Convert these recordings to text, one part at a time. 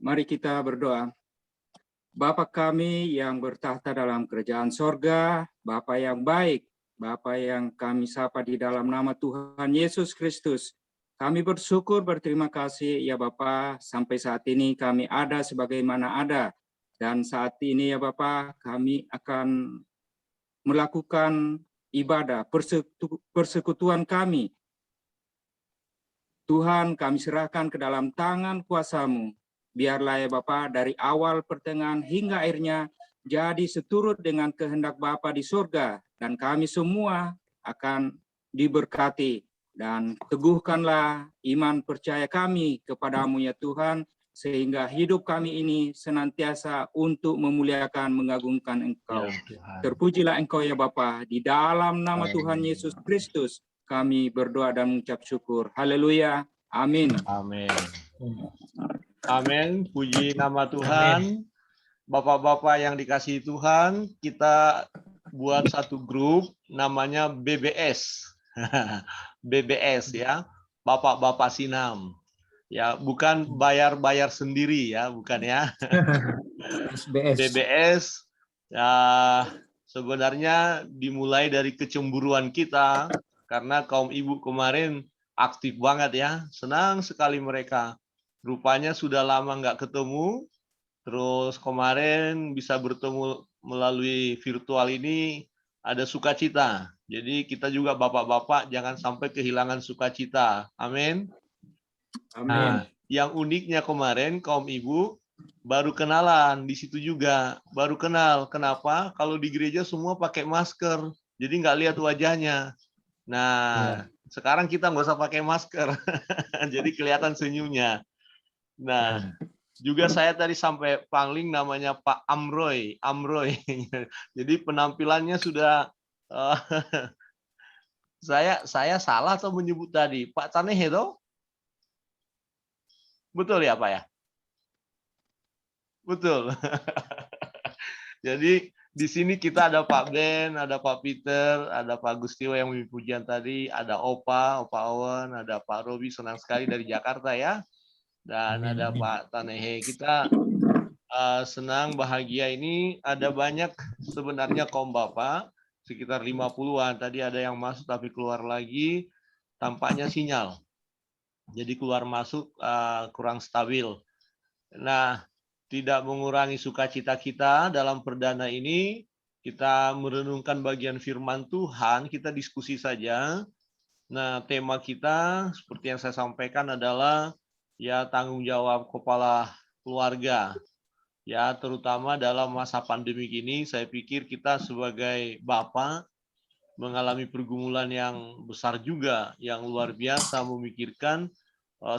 Mari kita berdoa. Bapa kami yang bertahta dalam kerajaan sorga, Bapa yang baik, Bapa yang kami sapa di dalam nama Tuhan Yesus Kristus. Kami bersyukur, berterima kasih ya Bapa, sampai saat ini kami ada sebagaimana ada. Dan saat ini ya Bapa, kami akan melakukan ibadah, persekutuan kami. Tuhan, kami serahkan ke dalam tangan kuasa-Mu. Biarlah ya Bapa, dari awal, pertengahan, hingga akhirnya jadi seturut dengan kehendak Bapa di surga. Dan kami semua akan diberkati. Dan teguhkanlah iman percaya kami kepadamu ya Tuhan, sehingga hidup kami ini senantiasa untuk memuliakan, mengagungkan Engkau. Ya, Terpujilah Engkau ya Bapa, di dalam nama Tuhan Yesus Kristus kami berdoa dan mengucap syukur. Haleluya. Amin. Amin. Amin. Puji nama Tuhan. Bapak-bapak yang dikasihi Tuhan, kita buat satu grup namanya BBS. BBS ya. Bapak-bapak Sinam. Ya, bukan bayar-bayar sendiri ya, bukan ya. BBS ya, sebenarnya dimulai dari kecemburuan kita karena kaum ibu kemarin aktif banget ya, senang sekali mereka. Rupanya sudah lama nggak ketemu, terus kemarin bisa bertemu melalui virtual ini ada sukacita. Jadi kita juga bapak-bapak jangan sampai kehilangan sukacita. Amin. Amin. Nah, yang uniknya kemarin kaum ibu baru kenalan di situ juga, baru kenal. Kenapa? Kalau di gereja semua pakai masker, jadi nggak lihat wajahnya. Nah, sekarang kita nggak usah pakai masker, jadi kelihatan senyumnya. Nah, juga saya tadi sampai pangling namanya Pak Amroy. Jadi penampilannya sudah saya salah atau menyebut tadi Pak Taneh itu? Betul ya Pak ya? Betul. Jadi di sini kita ada Pak Ben, ada Pak Peter, ada Pak Gustio yang memimpin pujian tadi, ada Opa Owen, ada Pak Robi, senang sekali dari Jakarta ya. Dan ada Pak Tanehe. Kita senang, bahagia ini ada banyak sebenarnya kaum bapak, sekitar 50-an. Tadi ada yang masuk tapi keluar lagi, tampaknya sinyal. Jadi keluar masuk kurang stabil. Nah, tidak mengurangi sukacita kita dalam perdana ini, kita merenungkan bagian firman Tuhan, kita diskusi saja. Nah, tema kita seperti yang saya sampaikan adalah ya tanggung jawab kepala keluarga. Ya, terutama dalam masa pandemi ini, saya pikir kita sebagai bapak mengalami pergumulan yang besar juga, yang luar biasa memikirkan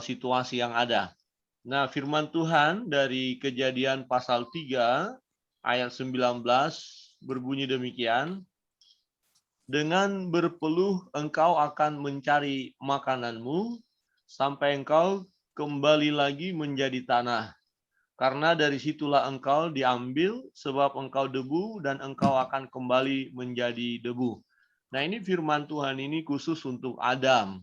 situasi yang ada. Nah, firman Tuhan dari Kejadian pasal 3 ayat 19 berbunyi demikian. Dengan berpeluh engkau akan mencari makananmu sampai engkau kembali lagi menjadi tanah. Karena dari situlah engkau diambil sebab engkau debu dan engkau akan kembali menjadi debu. Nah, ini firman Tuhan ini khusus untuk Adam.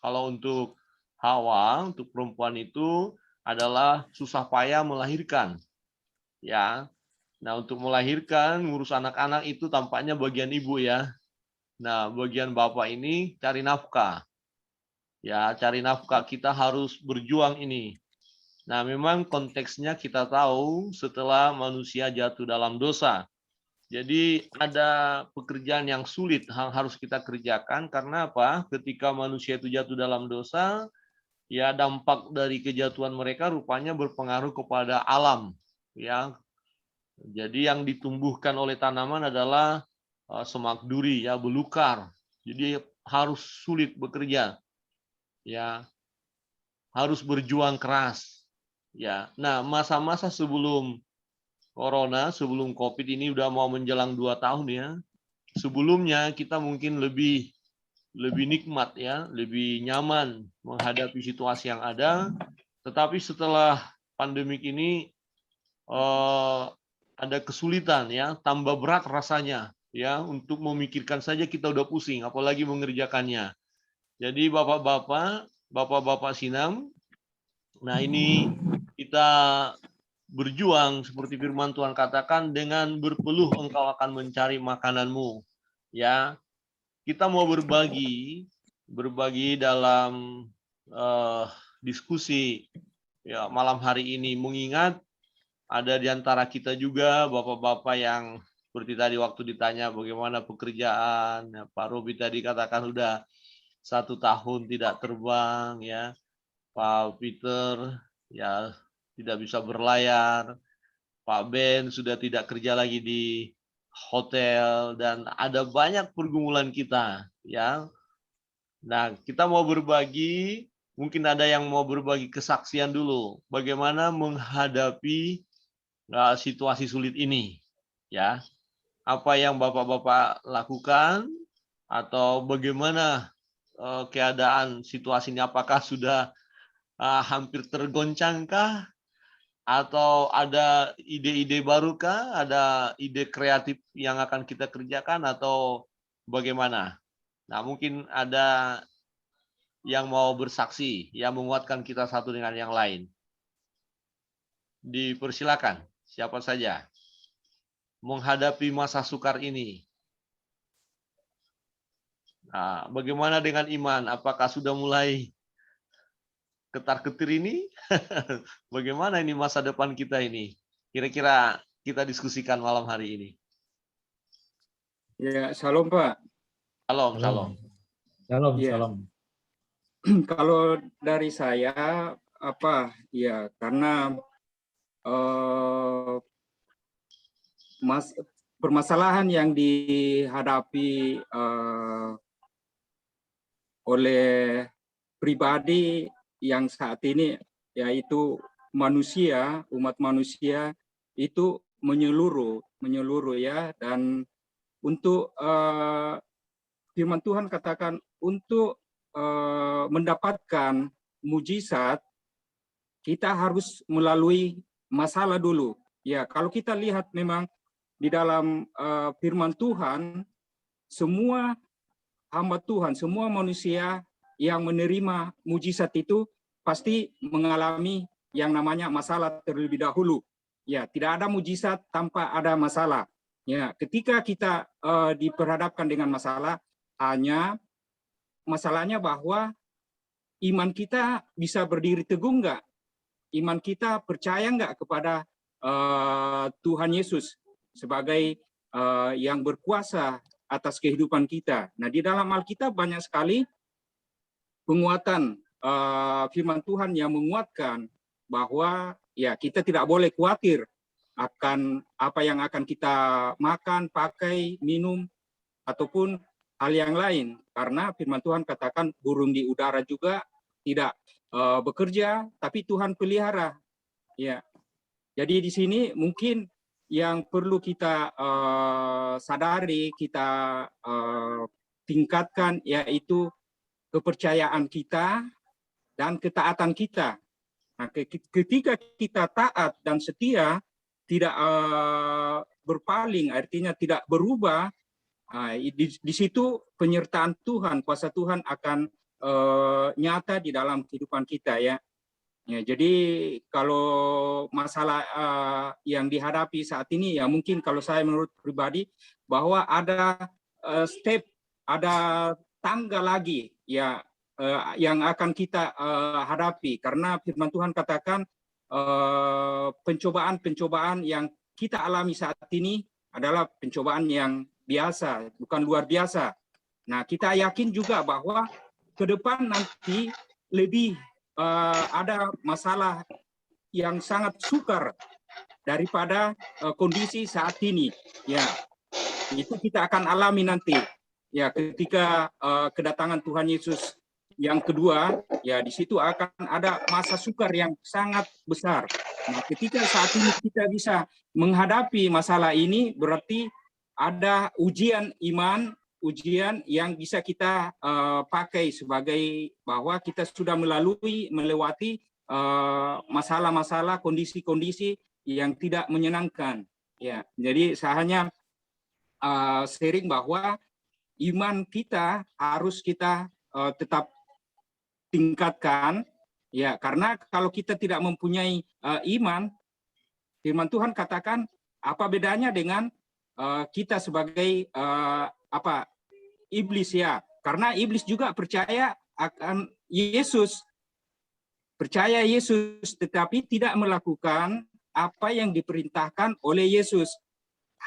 Kalau untuk Hawa, untuk perempuan itu adalah susah payah melahirkan. Ya. Nah, untuk melahirkan, ngurus anak-anak itu tampaknya bagian ibu ya. Nah, bagian bapak ini cari nafkah. Ya, cari nafkah kita harus berjuang ini. Nah, memang konteksnya kita tahu setelah manusia jatuh dalam dosa. Jadi ada pekerjaan yang sulit yang harus kita kerjakan karena apa? Ketika manusia itu jatuh dalam dosa, ya dampak dari kejatuhan mereka rupanya berpengaruh kepada alam. Ya, jadi yang ditumbuhkan oleh tanaman adalah semak duri, ya belukar. Jadi harus sulit bekerja, ya harus berjuang keras. Ya, nah masa-masa sebelum Corona, sebelum COVID ini udah mau menjelang 2 tahun ya. Sebelumnya kita mungkin lebih nikmat ya, lebih nyaman menghadapi situasi yang ada. Tetapi setelah pandemik ini ada kesulitan ya, tambah berat rasanya ya untuk memikirkan saja kita udah pusing, apalagi mengerjakannya. Jadi bapak-bapak Sinam, nah ini kita berjuang seperti firman Tuhan katakan, dengan berpeluh engkau akan mencari makananmu. Ya, kita mau berbagi dalam diskusi ya malam hari ini, mengingat ada di antara kita juga bapak-bapak yang seperti tadi waktu ditanya bagaimana pekerjaan, ya, Pak Robi tadi katakan udah 1 tahun tidak terbang, ya, Pak Peter ya tidak bisa berlayar, Pak Ben sudah tidak kerja lagi di hotel, dan ada banyak pergumulan kita, ya. Nah, kita mau berbagi, mungkin ada yang mau berbagi kesaksian dulu, bagaimana menghadapi situasi sulit ini, ya. Apa yang bapak-bapak lakukan, atau bagaimana keadaan situasinya, apakah sudah hampir tergoncangkah, atau ada ide-ide barukah, ada ide kreatif yang akan kita kerjakan, atau bagaimana? Nah, mungkin ada yang mau bersaksi, yang menguatkan kita satu dengan yang lain. Dipersilakan, siapa saja. Menghadapi masa sukar ini. Nah, bagaimana dengan iman? Apakah sudah mulai ketar-ketir ini? Bagaimana ini masa depan kita ini? Kira-kira kita diskusikan malam hari ini. Ya, shalom Pak. Shalom, shalom. Shalom, Ya. shalom. Kalau dari saya ya karena permasalahan yang dihadapi oleh pribadi yang saat ini, yaitu manusia, umat manusia itu menyeluruh ya, dan untuk firman Tuhan katakan untuk mendapatkan mujizat kita harus melalui masalah dulu. Ya, kalau kita lihat memang di dalam firman Tuhan, semua hamba Tuhan, semua manusia yang menerima mujizat itu pasti mengalami yang namanya masalah terlebih dahulu. Ya, tidak ada mujizat tanpa ada masalah. Ya, ketika kita diperhadapkan dengan masalah, hanya masalahnya bahwa iman kita bisa berdiri teguh enggak? Iman kita percaya enggak kepada Tuhan Yesus sebagai yang berkuasa atas kehidupan kita. Nah, di dalam Alkitab banyak sekali penguatan firman Tuhan yang menguatkan bahwa ya kita tidak boleh khawatir akan apa yang akan kita makan, pakai, minum, ataupun hal yang lain. Karena firman Tuhan katakan burung di udara juga tidak bekerja, tapi Tuhan pelihara. Ya, jadi di sini mungkin yang perlu kita sadari, kita tingkatkan, yaitu kepercayaan kita dan ketaatan kita. Nah, ketika kita taat dan setia, tidak berpaling, artinya tidak berubah, di situ penyertaan Tuhan, kuasa Tuhan akan nyata di dalam kehidupan kita, ya. Ya, jadi kalau masalah yang dihadapi saat ini, ya mungkin kalau saya menurut pribadi bahwa ada step, ada tangga lagi ya yang akan kita hadapi, karena firman Tuhan katakan pencobaan-pencobaan yang kita alami saat ini adalah pencobaan yang biasa, bukan luar biasa. Nah, kita yakin juga bahwa ke depan nanti lebih ada masalah yang sangat sukar daripada kondisi saat ini. Ya, itu kita akan alami nanti. Ya, ketika kedatangan Tuhan Yesus yang kedua, ya di situ akan ada masa sukar yang sangat besar. Nah, ketika saat ini kita bisa menghadapi masalah ini, berarti ada ujian iman, ujian yang bisa kita pakai sebagai bahwa kita sudah melewati masalah-masalah, kondisi-kondisi yang tidak menyenangkan. Ya, jadi saya hanya sharing bahwa iman kita harus kita tetap tingkatkan Ya, karena kalau kita tidak mempunyai iman, firman Tuhan katakan apa bedanya dengan kita sebagai iblis ya? Karena iblis juga percaya akan Yesus, tetapi tidak melakukan apa yang diperintahkan oleh Yesus.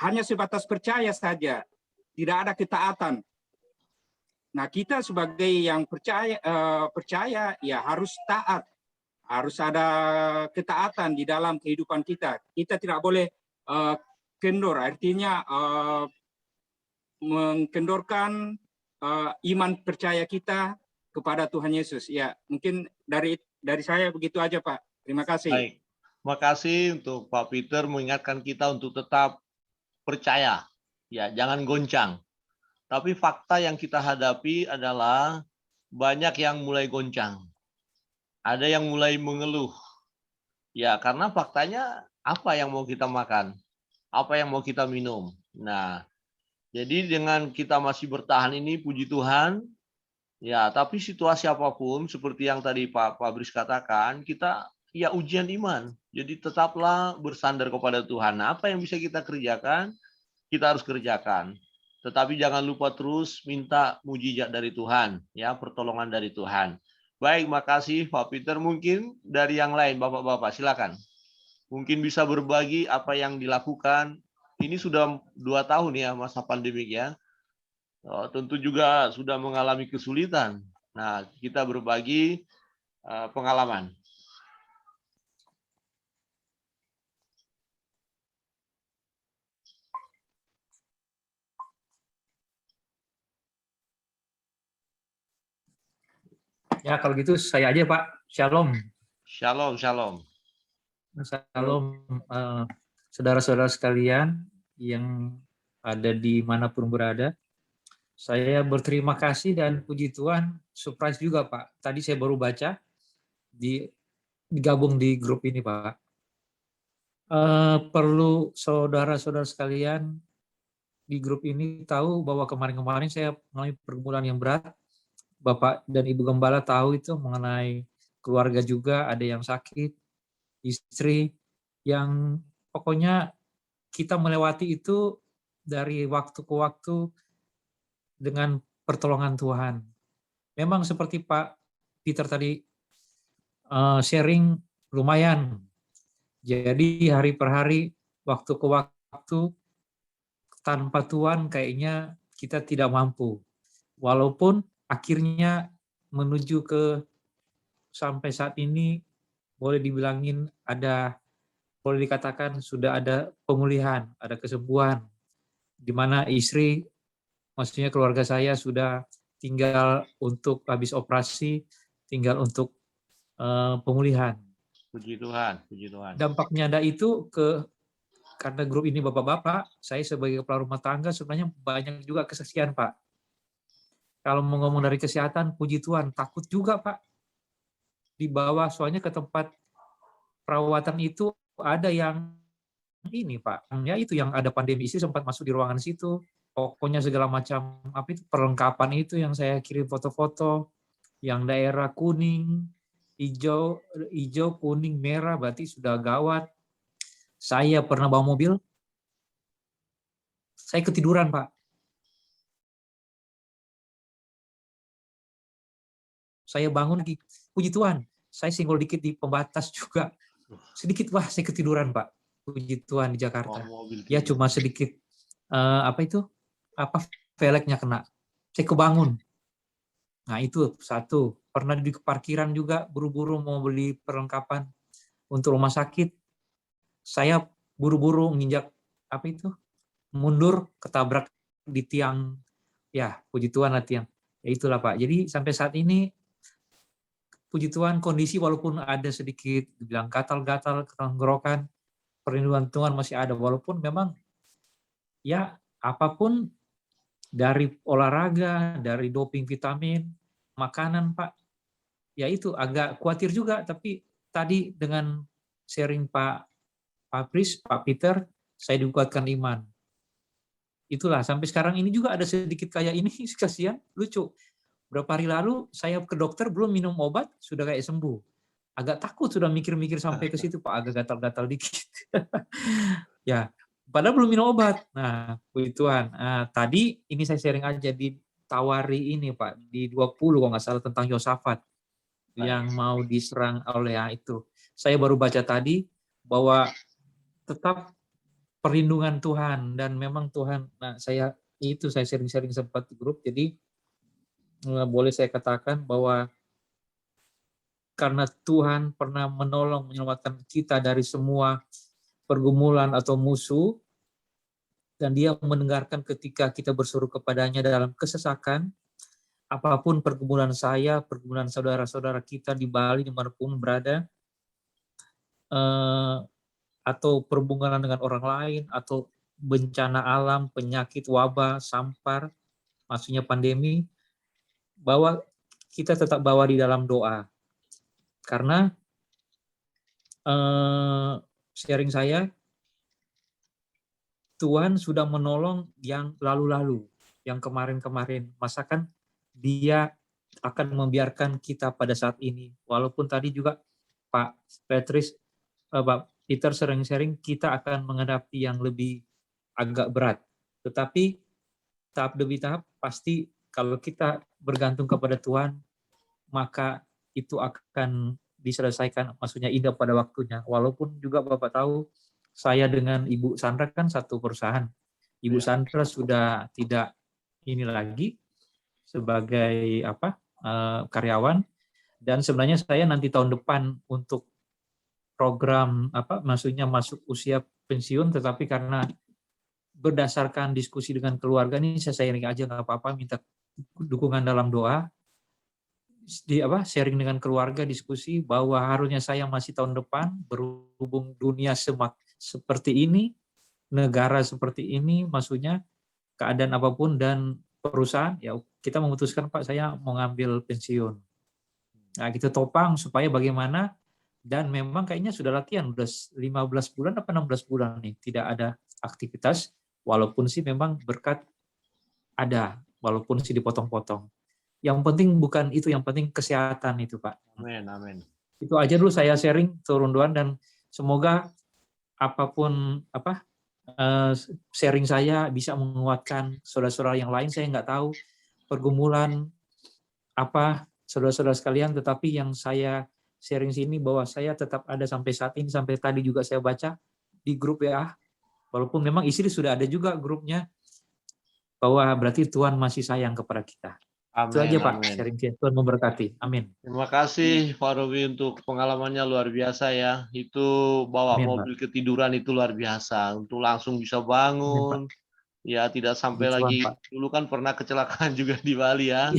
Hanya sebatas percaya saja, tidak ada ketaatan. Nah, kita sebagai yang percaya ya harus taat, harus ada ketaatan di dalam kehidupan kita. Kita tidak boleh kendor, artinya mengkendorkan iman percaya kita kepada Tuhan Yesus. Ya, mungkin dari saya begitu aja, Pak. Terima kasih. Baik, terima kasih untuk Pak Peter mengingatkan kita untuk tetap percaya, ya, jangan goncang. Tapi fakta yang kita hadapi adalah banyak yang mulai goncang. Ada yang mulai mengeluh. Ya, karena faktanya apa yang mau kita makan? Apa yang mau kita minum? Nah, jadi dengan kita masih bertahan ini, puji Tuhan, ya, tapi situasi apapun, seperti yang tadi Pak Fabris katakan, kita ya ujian iman. Jadi tetaplah bersandar kepada Tuhan. Nah, apa yang bisa kita kerjakan, kita harus kerjakan. Tetapi jangan lupa terus minta mujizat dari Tuhan, ya, pertolongan dari Tuhan. Baik, makasih Pak Peter. Mungkin dari yang lain, Bapak-bapak, silakan. Mungkin bisa berbagi apa yang dilakukan. Ini sudah 2 tahun ya masa pandemik ya. Tentu juga sudah mengalami kesulitan. Nah, kita berbagi pengalaman. Ya, kalau gitu saya aja, Pak. Shalom. Shalom, shalom. Shalom, saudara-saudara sekalian yang ada di manapun berada. Saya berterima kasih dan puji Tuhan, surprise juga, Pak. Tadi saya baru baca, digabung di grup ini, Pak. Perlu saudara-saudara sekalian di grup ini tahu bahwa kemarin-kemarin saya mengalami pergumulan yang berat. Bapak dan Ibu Gembala tahu itu mengenai keluarga juga, ada yang sakit, istri, yang pokoknya kita melewati itu dari waktu ke waktu dengan pertolongan Tuhan. Memang seperti Pak Peter tadi sharing lumayan. Jadi hari per hari, waktu ke waktu, tanpa Tuhan kayaknya kita tidak mampu. Walaupun akhirnya menuju ke sampai saat ini boleh dibilangin boleh dikatakan sudah ada pemulihan, ada kesembuhan, di mana istri, maksudnya keluarga saya sudah tinggal untuk habis operasi, tinggal untuk pemulihan. Puji Tuhan, puji Tuhan. Dampak nyata itu karena grup ini bapak-bapak, saya sebagai kepala rumah tangga sebenarnya banyak juga kesaksian, Pak. Kalau mau ngomong dari kesehatan, puji Tuhan, takut juga, Pak. Dibawa soalnya ke tempat perawatan itu ada yang ini, Pak. Ya itu yang ada pandemi, istri sempat masuk di ruangan situ. Pokoknya segala macam perlengkapan itu yang saya kirim foto-foto, yang daerah kuning, hijau, kuning, merah, berarti sudah gawat. Saya pernah bawa mobil, saya ketiduran, Pak. Saya bangun lagi, puji Tuhan, saya singgol dikit di pembatas juga. Sedikit, wah saya ketiduran, Pak. Puji Tuhan di Jakarta. Ya cuma sedikit, velgnya kena. Saya kebangun. Nah itu satu. Pernah di parkiran juga, buru-buru mau beli perlengkapan untuk rumah sakit. Saya buru-buru menginjak, mundur, ketabrak di tiang. Ya, puji Tuhan lah tiang. Ya itulah, Pak. Jadi sampai saat ini, puji Tuhan kondisi walaupun ada sedikit dibilang gatal-gatal, tenggorokan, perlindungan Tuhan masih ada. Walaupun memang ya apapun dari olahraga, dari doping vitamin, makanan, Pak, ya itu agak khawatir juga. Tapi tadi dengan sharing Pak Fabris, Pak Peter, saya dikuatkan iman. Itulah sampai sekarang ini juga ada sedikit kayak ini, kasihan, lucu. Berapa hari lalu saya ke dokter belum minum obat sudah kayak sembuh. agak takut sudah mikir-mikir sampai ke situ Pak, agak gatal-gatal dikit. Ya, padahal belum minum obat. Nah, puji Tuhan. Tadi ini saya sharing aja ditawari ini Pak, di 20 kalau nggak salah tentang Yosafat yang mau diserang oleh itu. Saya baru baca tadi bahwa tetap perlindungan Tuhan dan memang Tuhan. Nah, saya sharing-sharing sempat di grup. Jadi boleh saya katakan bahwa karena Tuhan pernah menolong menyelamatkan kita dari semua pergumulan atau musuh, dan Dia mendengarkan ketika kita berseru kepadanya dalam kesesakan, apapun pergumulan saya, pergumulan saudara-saudara kita di Bali dimanapun berada, atau perhubungan dengan orang lain, atau bencana alam, penyakit, wabah, sampar, maksudnya pandemi, bahwa kita tetap bawa di dalam doa. Karena sharing saya, Tuhan sudah menolong yang lalu-lalu, yang kemarin-kemarin. Masakan Dia akan membiarkan kita pada saat ini. Walaupun tadi juga Pak Peter sering-sharing kita akan menghadapi yang lebih agak berat. Tetapi tahap demi tahap pasti kalau kita bergantung kepada Tuhan, maka itu akan diselesaikan, maksudnya indah pada waktunya. Walaupun juga Bapak tahu, saya dengan Ibu Sandra kan satu perusahaan. Ibu Sandra sudah tidak ini lagi sebagai karyawan, dan sebenarnya saya nanti tahun depan untuk program maksudnya masuk usia pensiun, tetapi karena berdasarkan diskusi dengan keluarga ini saya sharing aja nggak apa-apa, minta dukungan dalam doa. Sharing dengan keluarga, diskusi bahwa harusnya saya masih tahun depan, berhubung dunia seperti ini, negara seperti ini, maksudnya keadaan apapun dan perusahaan, ya kita memutuskan Pak, saya mau ngambil pensiun. Nah, kita topang supaya bagaimana, dan memang kayaknya sudah latihan, udah 15 bulan apa 16 bulan nih, tidak ada aktivitas, walaupun sih memang berkat ada, walaupun sih dipotong-potong. Yang penting bukan itu, yang penting kesehatan itu Pak. Amin, amin. Itu aja dulu saya sharing turun doan, dan semoga apapun sharing saya bisa menguatkan saudara-saudara yang lain. Saya nggak tahu pergumulan saudara-saudara sekalian, tetapi yang saya sharing sini bahwa saya tetap ada sampai saat ini, sampai tadi juga saya baca di grup WA, walaupun memang istri sudah ada juga grupnya, bahwa berarti Tuhan masih sayang kepada kita. Amin, Itu aja Pak, amin. sharing Tuhan memberkati. Amin. Terima kasih Pak Robi untuk pengalamannya luar biasa ya. Itu bawa Amin, mobil ketiduran itu luar biasa. Untuk langsung bisa bangun, ya tidak sampai Puji Tuhan, lagi. Pak. Dulu kan pernah kecelakaan juga di Bali ya.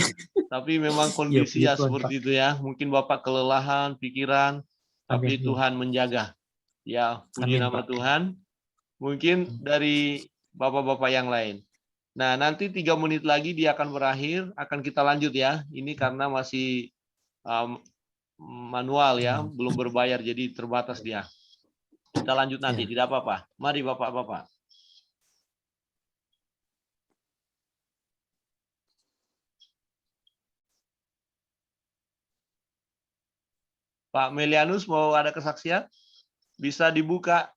Tapi memang Iya, kondisi puji ya Tuhan, seperti Pak. itu ya. Mungkin Bapak kelelahan, pikiran, tapi Amin. Tuhan menjaga. Ya, puji Amin, nama Pak. Tuhan. Mungkin dari bapak-bapak yang lain. Nah, nanti 3 menit lagi dia akan berakhir, akan kita lanjut ya. Ini karena masih manual ya, belum berbayar, jadi terbatas dia. Kita lanjut nanti, tidak apa-apa. Mari Bapak-bapak. Pak Melianus mau ada kesaksian? Bisa dibuka,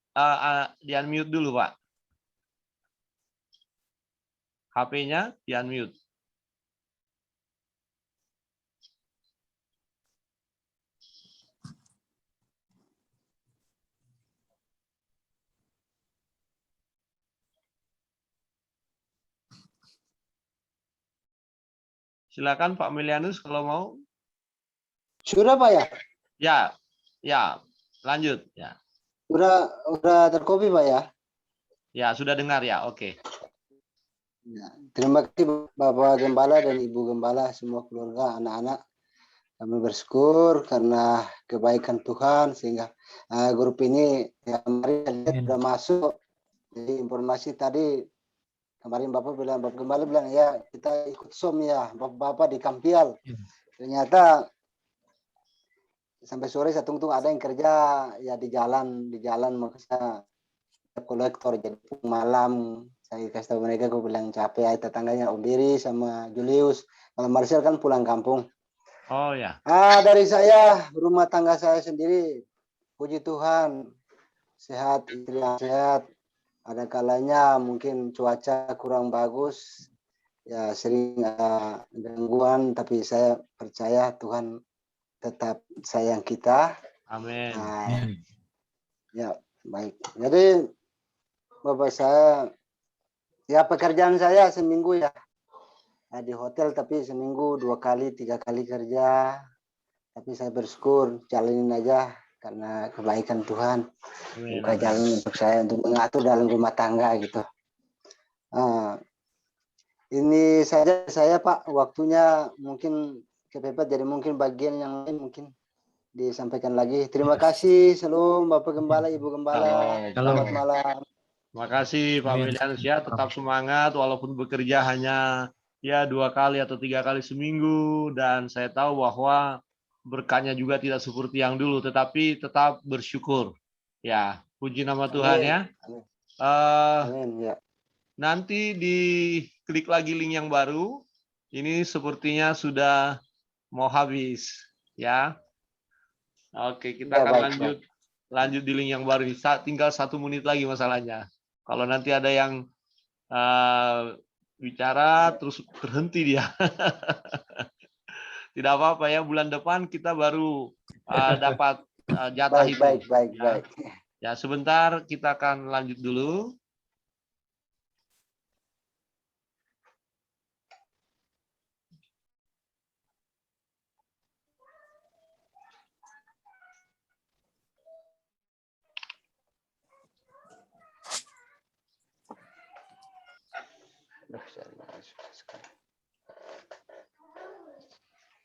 di-unmute dulu Pak. HP-nya di-unmute. Silakan Pak Melianus kalau mau. Sudah Pak ya? Ya, lanjut ya. Udah terkopi Pak ya? Ya, sudah dengar ya, oke. Ya, terima kasih Bapak Gembala dan Ibu Gembala, semua keluarga, anak-anak. Kami bersyukur karena kebaikan Tuhan sehingga grup ini ya, kemarin sudah masuk. Jadi informasi tadi kemarin Bapak Gembala bilang ya kita ikut som ya Bapak di Kampial. Ternyata sampai sore saya tunggu ada yang kerja ya di jalan makanya kolektor, jadi malam saya kasih tahu mereka, aku bilang capek, tetangganya Om Biri sama Julius, kalau Marcel kan pulang kampung. Oh ya. Dari saya, rumah tangga saya sendiri, puji Tuhan, sehat, istri yang sehat. Ada kalanya mungkin cuaca kurang bagus, ya sering ada gangguan, tapi saya percaya Tuhan tetap sayang kita. Amin. Ya, baik. Jadi Bapak saya, ya pekerjaan saya seminggu ya di hotel, tapi seminggu 2 kali 3 kali kerja. Tapi saya bersyukur, jalanin aja karena kebaikan Tuhan. Amin. Buka jalan untuk saya untuk mengatur dalam rumah tangga gitu. Ini saja saya Pak, waktunya mungkin kepepet, jadi mungkin bagian yang lain mungkin disampaikan lagi. Terima kasih, salam Bapak Gembala, Ibu Gembala. Selamat malam. Terima kasih Pak Amin. Meliansyah, tetap semangat walaupun bekerja hanya ya 2 kali atau 3 kali seminggu, dan saya tahu bahwa berkahnya juga tidak seperti yang dulu, tetapi tetap bersyukur. Ya, puji nama Tuhan ya. Amin. Eh, Amin, ya. Nanti diklik lagi link yang baru. Ini sepertinya sudah mau habis ya. Oke, kita Ya, akan baik. lanjut di link yang baru. Tinggal 1 menit lagi masalahnya. Kalau nanti ada yang bicara terus terhenti dia. Tidak apa-apa ya, bulan depan kita baru dapat jatah itu. Baik. Ya, sebentar kita akan lanjut dulu.